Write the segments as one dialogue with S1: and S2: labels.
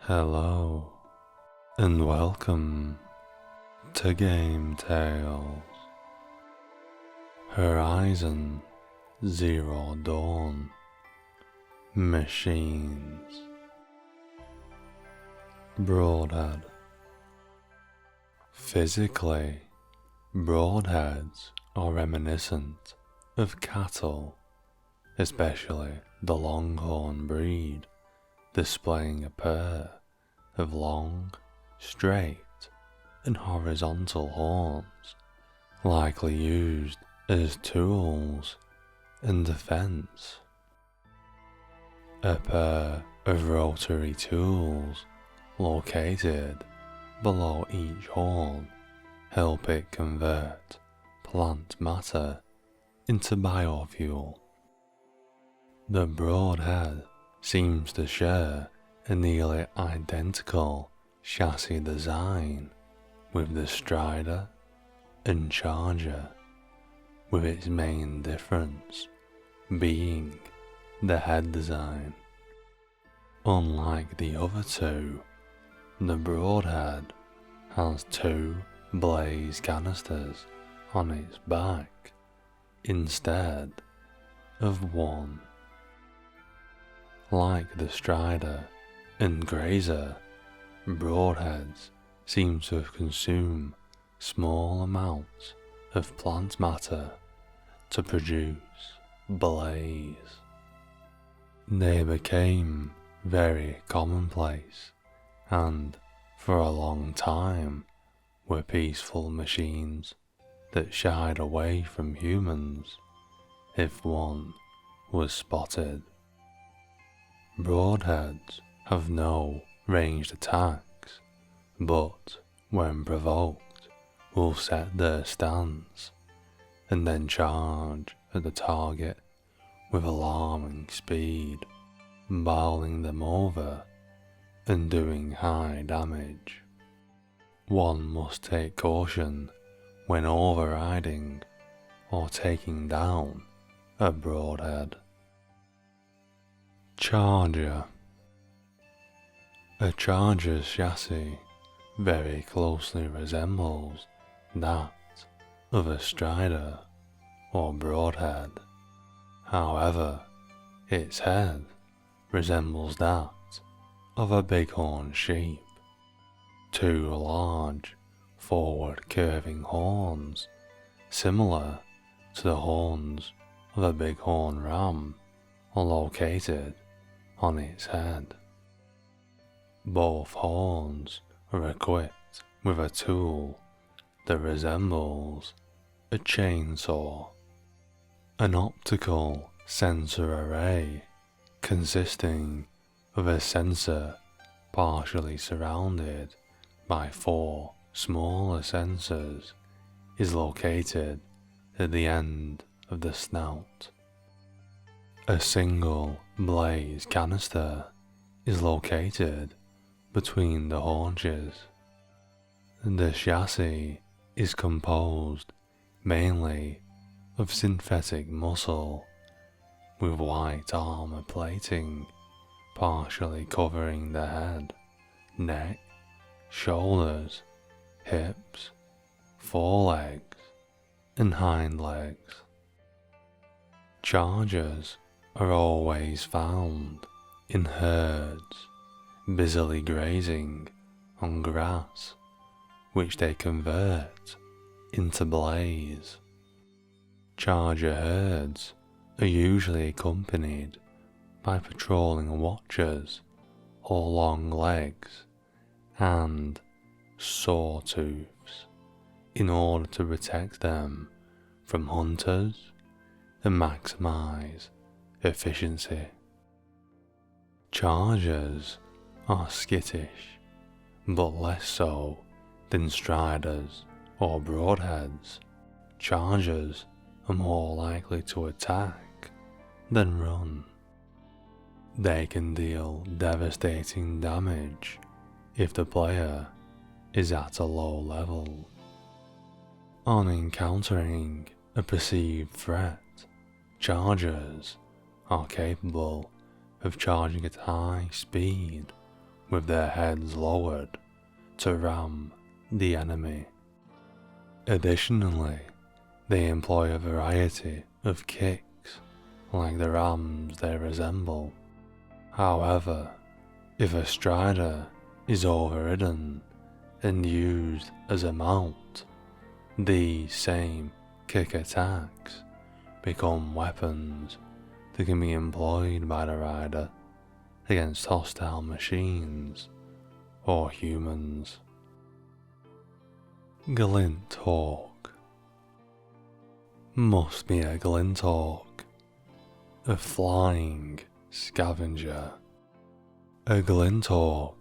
S1: Hello and welcome to GameTales. Horizon Zero Dawn. Machines. Broadhead. Physically, broadheads are reminiscent of cattle, especially the longhorn breed, displaying a pair of long, straight and horizontal horns, likely used as tools in defense. A pair of rotary tools located below each horn help it convert plant matter into biofuel. The broadhead seems to share a nearly identical chassis design with the Strider and Charger, with its main difference being the head design. Unlike the other two, the Broadhead has two blaze canisters on its back instead of one. Like the Strider and Grazer, broadheads seem to consume small amounts of plant matter to produce blaze. They became very commonplace and for a long time were peaceful machines that shied away from humans if one was spotted. Broadheads have no ranged attacks, but when provoked will set their stance and then charge at the target with alarming speed, bowling them over and doing high damage. One must take caution when overriding or taking down a broadhead. Charger. A charger's chassis very closely resembles that of a strider or broadhead. However, its head resembles that of a bighorn sheep. Two large, forward curving horns, similar to the horns of a bighorn ram, are located on its head. Both horns are equipped with a tool that resembles a chainsaw. An optical sensor array consisting of a sensor partially surrounded by four smaller sensors is located at the end of the snout. A single blaze canister is located between the haunches. The chassis is composed mainly of synthetic muscle, with white armor plating partially covering the head, neck, shoulders, hips, forelegs, and hind legs. Chargers are always found in herds, busily grazing on grass, which they convert into blaze. Charger herds are usually accompanied by patrolling watchers or long legs and sawtooths in order to protect them from hunters and maximize efficiency. Chargers are skittish, but less so than striders or broadheads. Chargers are more likely to attack than run. They can deal devastating damage if the player is at a low level. On encountering a perceived threat, chargers are capable of charging at high speed with their heads lowered to ram the enemy. Additionally, they employ a variety of kicks like the rams they resemble. However, if a strider is overridden and used as a mount, these same kick attacks become weapons that can be employed by the rider against hostile machines or humans. Glint Hawk. Must be a glint hawk, a flying scavenger. A glint hawk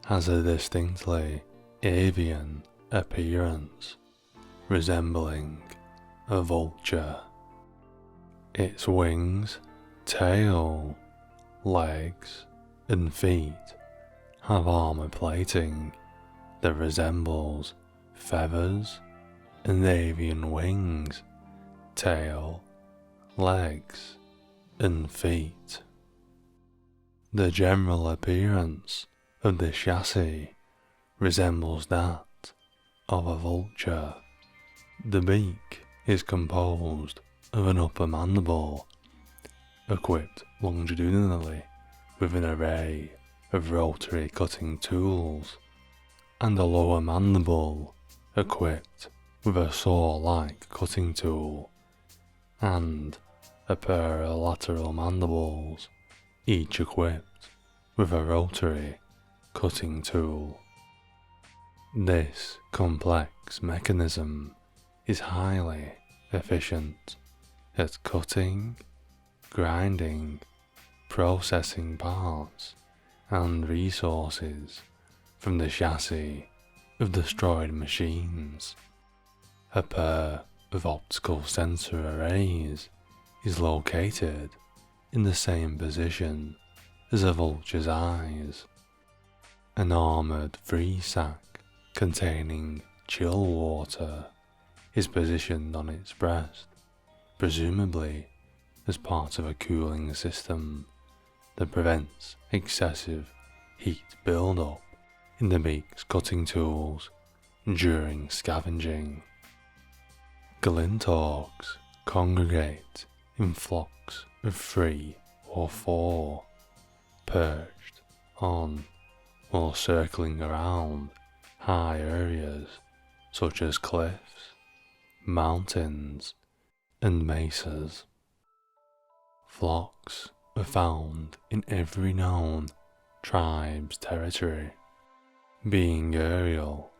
S1: has a distinctly avian appearance, resembling a vulture. Its wings, tail, legs, and feet have armor plating that resembles feathers and avian wings, tail, legs, and feet. The general appearance of the chassis resembles that of a vulture. The beak is composed of an upper mandible, equipped longitudinally with an array of rotary cutting tools, and a lower mandible equipped with a saw-like cutting tool, and a pair of lateral mandibles, each equipped with a rotary cutting tool. This complex mechanism is highly efficient at cutting, grinding, processing parts and resources from the chassis of destroyed machines. A pair of optical sensor arrays is located in the same position as a vulture's eyes. An armoured freeze sack containing chill water is positioned on its breast, presumably as part of a cooling system that prevents excessive heat build-up in the beak's cutting tools during scavenging. Glint hawks congregate in flocks of 3 or 4, perched on or circling around high areas such as cliffs, mountains, and mesas. Flocks are found in every known tribe's territory. Being aerial,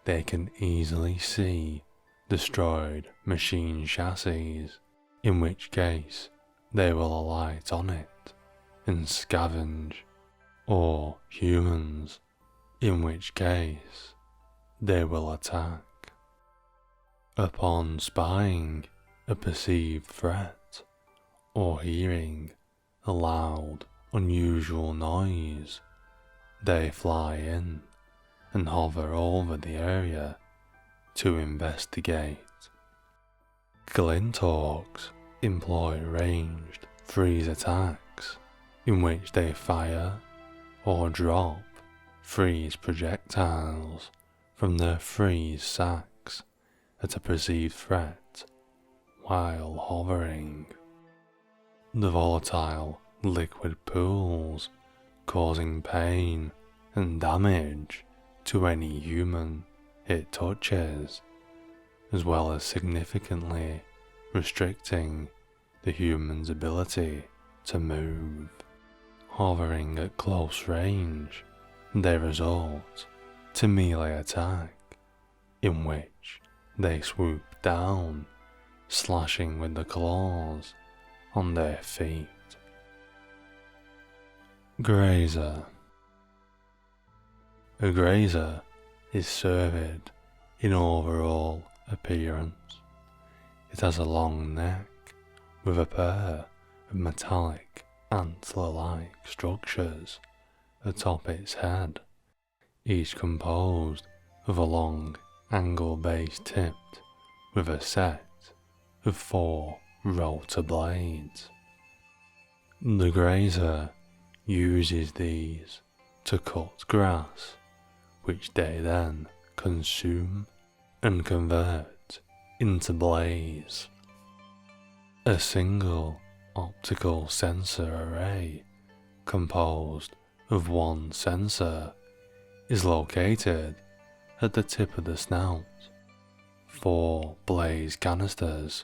S1: they can easily see destroyed machine chassis, in which case they will alight on it and scavenge, or humans, in which case they will attack. Upon spying a perceived threat, or hearing a loud, unusual noise, they fly in and hover over the area to investigate. Glint hawks employ ranged freeze attacks, in which they fire or drop freeze projectiles from their freeze sacks at a perceived threat while hovering. The volatile liquid pools causing pain and damage to any human it touches, as well as significantly restricting the human's ability to move. Hovering at close range, they resort to melee attack, in which they swoop down, slashing with the claws on their feet. Grazer. A grazer is cervid in overall appearance. It has a long neck with a pair of metallic antler-like structures atop its head, each composed of a long angle base tipped with a set of 4 rotor blades. The grazer uses these to cut grass, which they then consume and convert into blades. A single optical sensor array composed of one sensor is located at the tip of the snout. 4 blaze canisters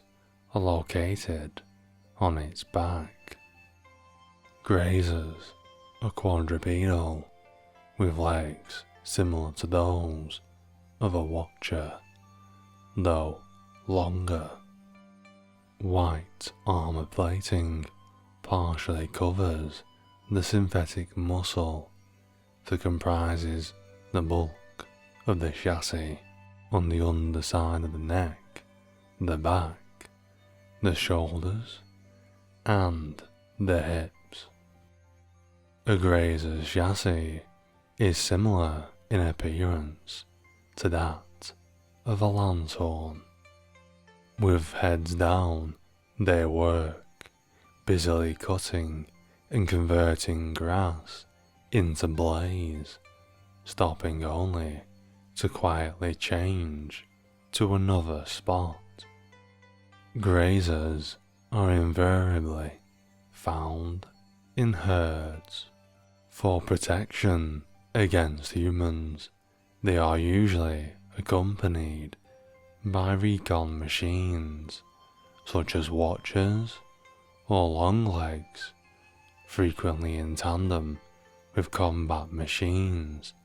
S1: are located on its back. Grazers are quadrupedal, with legs similar to those of a watcher, though longer. White armor plating partially covers the synthetic muscle that comprises the bulk of the chassis on the underside of the neck, the back, the shoulders, and the hips. A Grazer's chassis is similar in appearance to that of a Landshorn. With heads down, they work, busily cutting and converting grass into blades, stopping only to quietly change to another spot. Grazers are invariably found in herds. For protection against humans, they are usually accompanied by recon machines such as watchers or longlegs, frequently in tandem with combat machines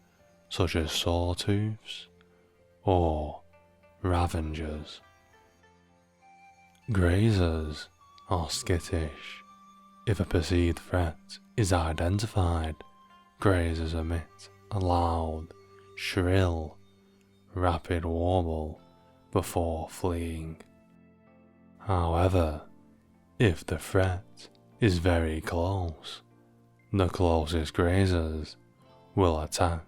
S1: such as sawtooths or ravengers. Grazers are skittish. If a perceived threat is identified, grazers emit a loud, shrill, rapid warble before fleeing. However, if the threat is very close, the closest grazers will attack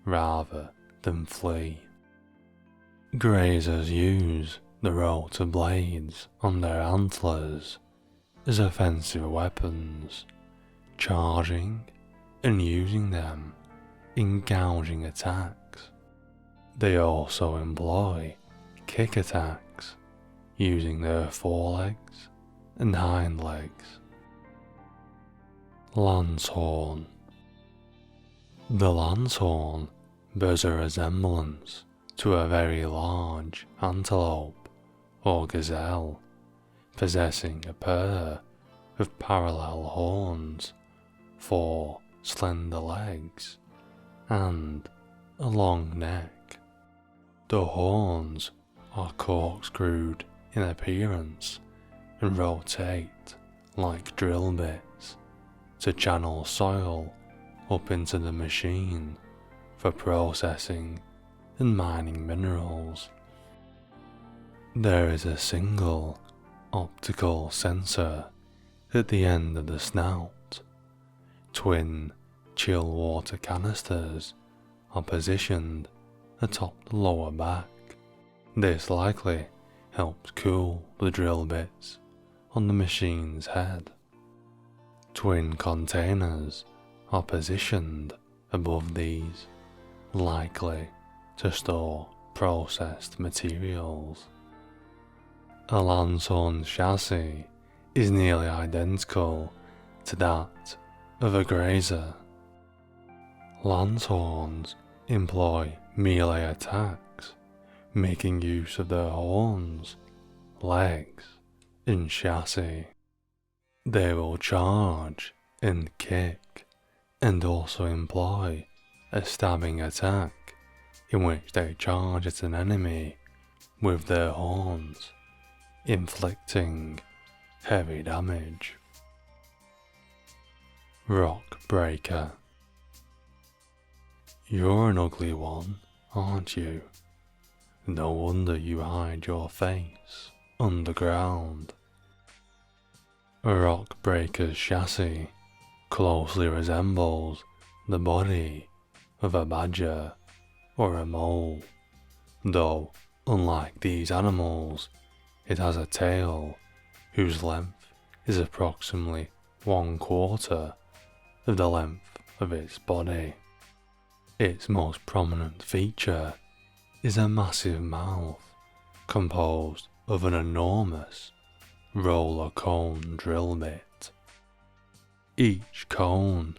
S1: rather than flee. Grazers use the rotor blades on their antlers as offensive weapons, charging and using them in gouging attacks. They also employ kick attacks using their forelegs and hind legs. Landshorn. The Landshorn bears a resemblance to a very large antelope or gazelle, possessing a pair of parallel horns, 4 slender legs, and a long neck. The horns are corkscrewed in appearance and rotate like drill bits to channel soil up into the machine for processing and mining minerals. There is a single optical sensor at the end of the snout. Twin chill water canisters are positioned atop the lower back. This likely helps cool the drill bits on the machine's head. Twin containers are positioned above these, likely to store processed materials. A Landshorn's chassis is nearly identical to that of a Grazer. Landshorns employ melee attacks, making use of their horns, legs, and chassis. They will charge and kick, and also employ a stabbing attack in which they charge at an enemy with their horns, inflicting heavy damage. Rock Breaker. You're an ugly one, aren't you? No wonder you hide your face underground. A rock breaker's chassis closely resembles the body of a badger or a mole, though unlike these animals, it has a tail whose length is approximately 1/4 of the length of its body. Its most prominent feature is a massive mouth composed of an enormous roller cone drill bit. Each cone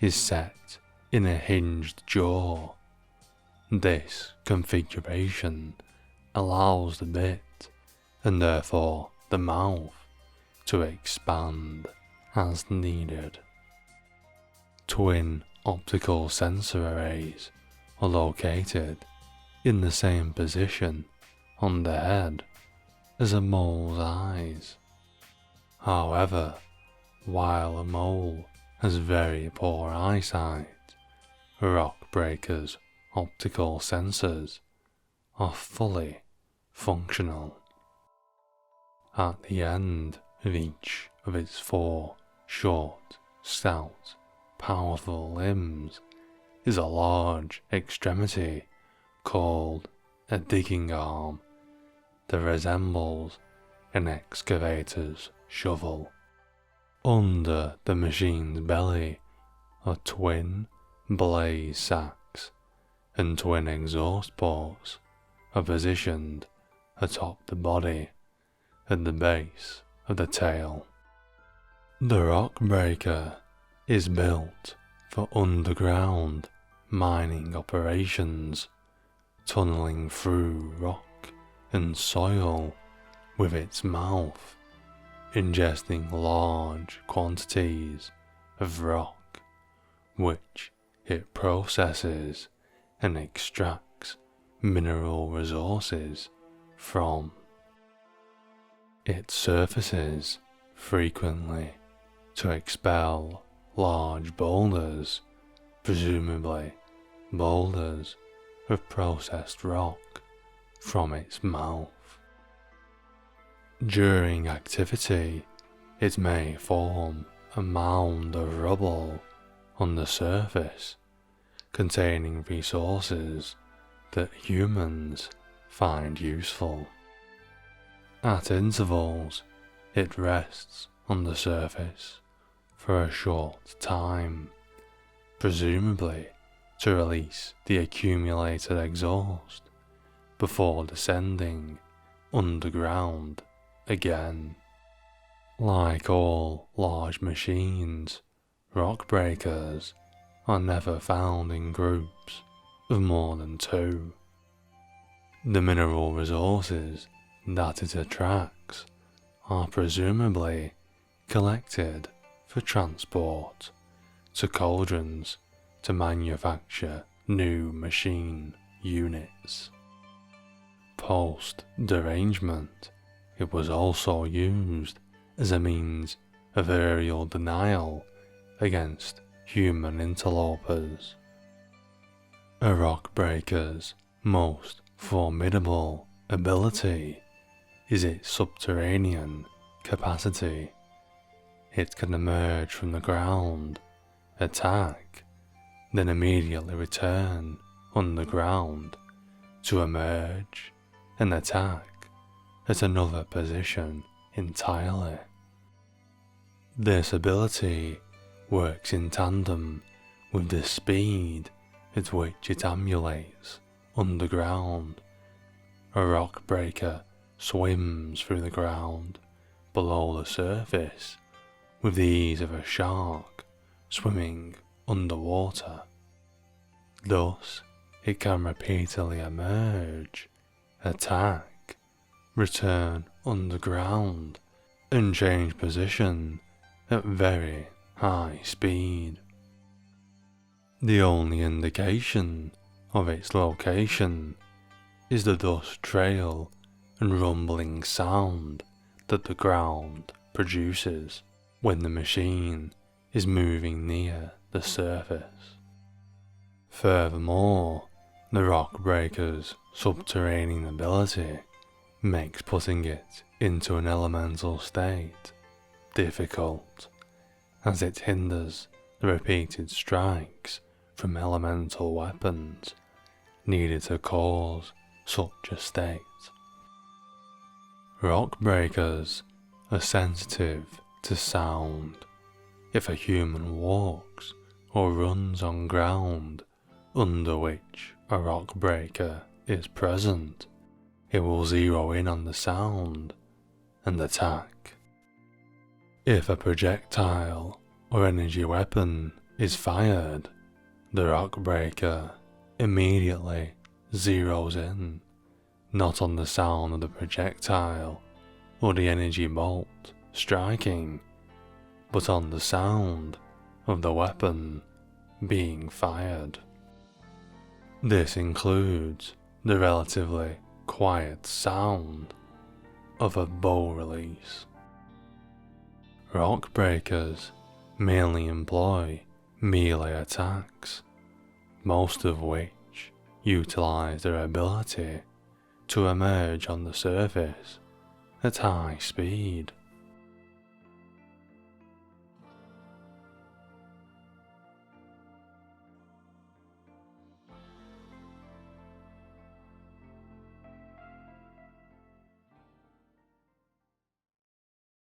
S1: is set in a hinged jaw. This configuration allows the bit, and therefore the mouth, to expand as needed. Twin optical sensor arrays are located in the same position on the head as a mole's eyes. However, while a mole has very poor eyesight, Rockbreaker's optical sensors are fully functional. At the end of each of its 4 short, stout, powerful limbs is a large extremity called a digging arm that resembles an excavator's shovel. Under the machine's belly are twin blaze sacks, and twin exhaust ports are positioned atop the body at the base of the tail. The Rockbreaker is built for underground mining operations, tunneling through rock and soil with its mouth, ingesting large quantities of rock, which it processes and extracts mineral resources from. It surfaces frequently to expel large boulders, presumably boulders of processed rock, from its mouth. During activity, it may form a mound of rubble on the surface, containing resources that humans find useful. At intervals, it rests on the surface for a short time, presumably to release the accumulated exhaust before descending underground again. Like all large machines, Rockbreakers are never found in groups of more than 2. The mineral resources that it attracts are presumably collected for transport to cauldrons to manufacture new machine units. Post-derangement, it was also used as a means of aerial denial against human interlopers. A Rockbreaker's most formidable ability is its subterranean capacity. It can emerge from the ground, attack, then immediately return underground to emerge and attack at another position entirely. This ability works in tandem with the speed at which it ambulates underground. A Rockbreaker swims through the ground below the surface with the ease of a shark swimming underwater. Thus, it can repeatedly emerge, attack, return underground, and change position at very high speed. The only indication of its location is the dust trail and rumbling sound that the ground produces when the machine is moving near the surface. Furthermore, the Rockbreaker's subterranean ability makes putting it into an elemental state difficult, as it hinders the repeated strikes from elemental weapons needed to cause such a state. Rockbreakers are sensitive to sound. If a human walks or runs on ground under which a rock breaker is present, it will zero in on the sound and attack. If a projectile or energy weapon is fired, the rock breaker immediately zeroes in, not on the sound of the projectile or the energy bolt striking, but on the sound of the weapon being fired. This includes the relatively quiet sound of a bow release. Rock breakers mainly employ melee attacks, most of which utilize their ability to emerge on the surface at high speed.